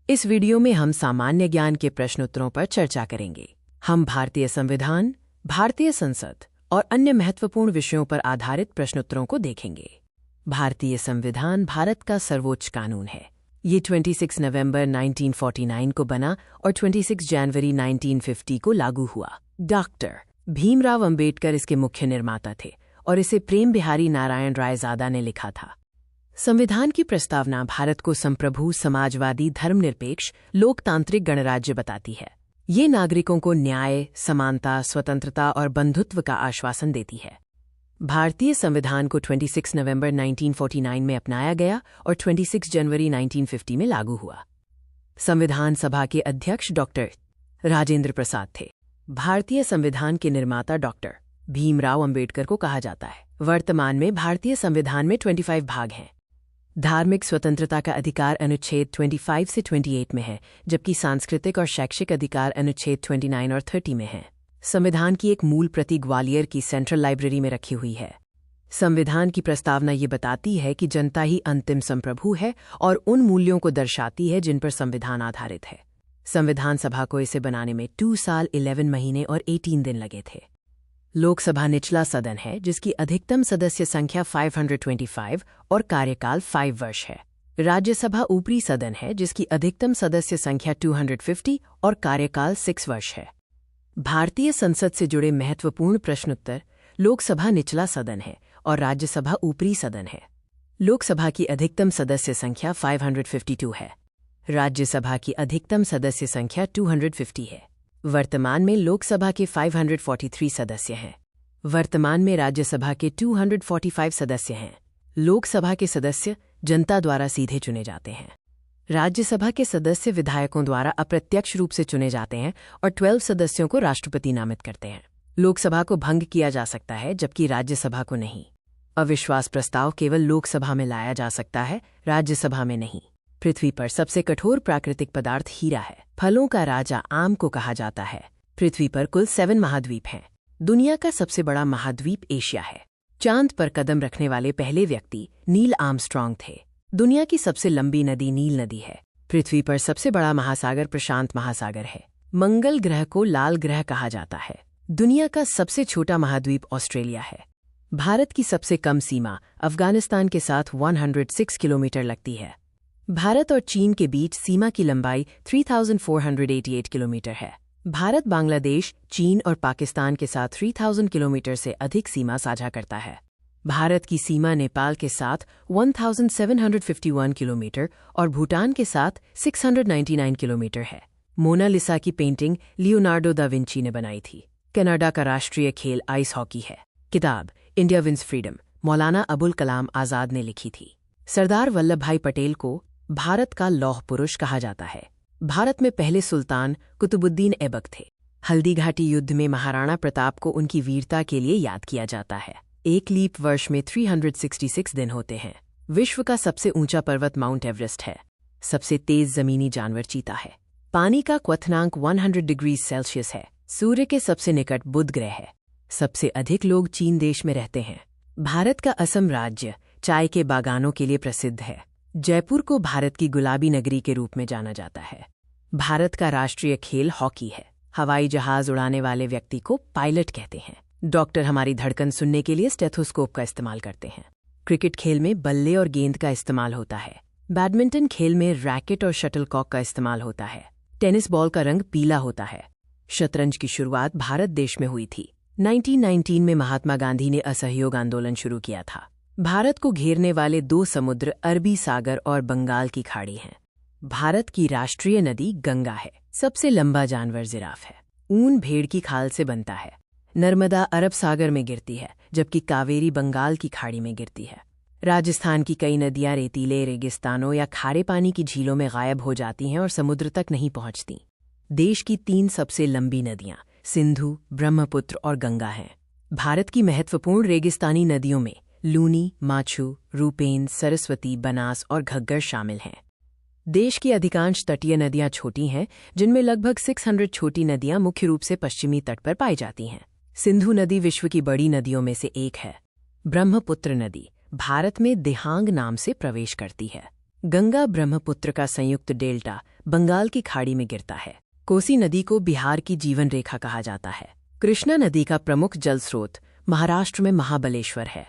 इस वीडियो में हम सामान्य ज्ञान के प्रश्नोत्तरों पर चर्चा करेंगे। हम भारतीय संविधान, भारतीय संसद और अन्य महत्वपूर्ण विषयों पर आधारित प्रश्नोत्तरों को देखेंगे। भारतीय संविधान भारत का सर्वोच्च कानून है। ये 26 नवंबर 1949 को बना और 26 जनवरी 1950 को लागू हुआ। डॉक्टर भीमराव अंबेडकर इसके मुख्य निर्माता थे और इसे प्रेम बिहारी नारायण रायजादा ने लिखा था। संविधान की प्रस्तावना भारत को संप्रभु, समाजवादी, धर्मनिरपेक्ष, लोकतांत्रिक गणराज्य बताती है। ये नागरिकों को न्याय, समानता, स्वतंत्रता और बंधुत्व का आश्वासन देती है। भारतीय संविधान को 26 नवंबर 1949 में अपनाया गया और 26 जनवरी 1950 में लागू हुआ। संविधान सभा के अध्यक्ष डॉक्टर राजेंद्र प्रसाद थे। भारतीय संविधान के निर्माता डॉक्टर भीमराव अंबेडकर को कहा जाता है। वर्तमान में भारतीय संविधान में 25 भाग हैं। धार्मिक स्वतंत्रता का अधिकार अनुच्छेद 25 से 28 में है, जबकि सांस्कृतिक और शैक्षिक अधिकार अनुच्छेद 29 और 30 में है। संविधान की एक मूल प्रति ग्वालियर की सेंट्रल लाइब्रेरी में रखी हुई है। संविधान की प्रस्तावना ये बताती है कि जनता ही अंतिम संप्रभु है और उन मूल्यों को दर्शाती है जिन पर संविधान आधारित है। संविधान सभा को इसे बनाने में 2 साल 11 महीने और 18 दिन लगे थे। लोकसभा निचला सदन है, जिसकी अधिकतम सदस्य संख्या 525 और कार्यकाल 5 वर्ष है। राज्यसभा ऊपरी सदन है, जिसकी अधिकतम सदस्य संख्या 250 और कार्यकाल 6 वर्ष है। भारतीय संसद से जुड़े महत्वपूर्ण प्रश्नोत्तर। लोकसभा निचला सदन है और राज्यसभा ऊपरी सदन है। लोकसभा की अधिकतम सदस्य संख्या 552 है। राज्यसभा की अधिकतम सदस्य संख्या 250 है। वर्तमान में लोकसभा के 543 सदस्य हैं। वर्तमान में राज्यसभा के 245 सदस्य हैं। लोकसभा के सदस्य जनता द्वारा सीधे चुने जाते हैं। राज्यसभा के सदस्य विधायकों द्वारा अप्रत्यक्ष रूप से चुने जाते हैं और 12 सदस्यों को राष्ट्रपति नामित करते हैं। लोकसभा को भंग किया जा सकता है, जबकि राज्यसभा को नहीं। अविश्वास प्रस्ताव केवल लोकसभा में लाया जा सकता है, राज्यसभा में नहीं। पृथ्वी पर सबसे कठोर प्राकृतिक पदार्थ हीरा है। फलों का राजा आम को कहा जाता है। पृथ्वी पर कुल 7 महाद्वीप हैं। दुनिया का सबसे बड़ा महाद्वीप एशिया है। चांद पर कदम रखने वाले पहले व्यक्ति नील आर्मस्ट्रॉन्ग थे। दुनिया की सबसे लंबी नदी नील नदी है। पृथ्वी पर सबसे बड़ा महासागर प्रशांत महासागर है। मंगल ग्रह को लाल ग्रह कहा जाता है। दुनिया का सबसे छोटा महाद्वीप ऑस्ट्रेलिया है। भारत की सबसे कम सीमा अफगानिस्तान के साथ 106 किलोमीटर लगती है। भारत और चीन के बीच सीमा की लंबाई 3488 किलोमीटर है। भारत बांग्लादेश, चीन और पाकिस्तान के साथ 3000 किलोमीटर से अधिक सीमा साझा करता है। भारत की सीमा नेपाल के साथ 1751 किलोमीटर और भूटान के साथ 699 किलोमीटर है। मोनालिसा की पेंटिंग लियोनार्डो दा विंची ने बनाई थी। कनाडा का राष्ट्रीय खेल आइस हॉकी है। किताब India wins freedom Maulana Abul Kalam Azad ने लिखी थी। सरदार वल्लभ भाई पटेल को भारत का लौह पुरुष कहा जाता है। भारत में पहले सुल्तान कुतुबुद्दीन ऐबक थे। हल्दी घाटी युद्ध में महाराणा प्रताप को उनकी वीरता के लिए याद किया जाता है। एक लीप वर्ष में 366 दिन होते हैं। विश्व का सबसे ऊंचा पर्वत माउंट एवरेस्ट है। सबसे तेज जमीनी जानवर चीता है। पानी का क्वथनांक 100 डिग्री सेल्सियस है। सूर्य के सबसे निकट बुध ग्रह है। सबसे अधिक लोग चीन देश में रहते हैं। भारत का असम राज्य चाय के बागानों के लिए प्रसिद्ध है। जयपुर को भारत की गुलाबी नगरी के रूप में जाना जाता है। भारत का राष्ट्रीय खेल हॉकी है। हवाई जहाज उड़ाने वाले व्यक्ति को पायलट कहते हैं। डॉक्टर हमारी धड़कन सुनने के लिए स्टेथोस्कोप का इस्तेमाल करते हैं। क्रिकेट खेल में बल्ले और गेंद का इस्तेमाल होता है। बैडमिंटन खेल में रैकेट और शटलकॉक का इस्तेमाल होता है। टेनिस बॉल का रंग पीला होता है। शतरंज की शुरुआत भारत देश में हुई थी। 1919 में महात्मा गांधी ने असहयोग आंदोलन शुरू किया था। भारत को घेरने वाले 2 समुद्र अरबी सागर और बंगाल की खाड़ी हैं। भारत की राष्ट्रीय नदी गंगा है। सबसे लंबा जानवर जिराफ है। ऊन भेड़ की खाल से बनता है। नर्मदा अरब सागर में गिरती है, जबकि कावेरी बंगाल की खाड़ी में गिरती है। राजस्थान की कई नदियां रेतीले रेगिस्तानों या खारे पानी की झीलों में गायब हो जाती हैं और समुद्र तक नहीं पहुंचती। देश की 3 सबसे लंबी नदियां सिंधु, ब्रह्मपुत्र और गंगा हैं। भारत की महत्वपूर्ण रेगिस्तानी नदियों में लूनी, माछू, रूपेन, सरस्वती, बनास और घग्गर शामिल हैं। देश की अधिकांश तटीय नदियां छोटी हैं, जिनमें लगभग 600 छोटी नदियां मुख्य रूप से पश्चिमी तट पर पाई जाती हैं। सिंधु नदी विश्व की बड़ी नदियों में से एक है। ब्रह्मपुत्र नदी भारत में दिहांग नाम से प्रवेश करती है। गंगा ब्रह्मपुत्र का संयुक्त डेल्टा बंगाल की खाड़ी में गिरता है। कोसी नदी को बिहार की जीवन रेखा कहा जाता है। कृष्णा नदी का प्रमुख जल स्रोत महाराष्ट्र में महाबलेश्वर है।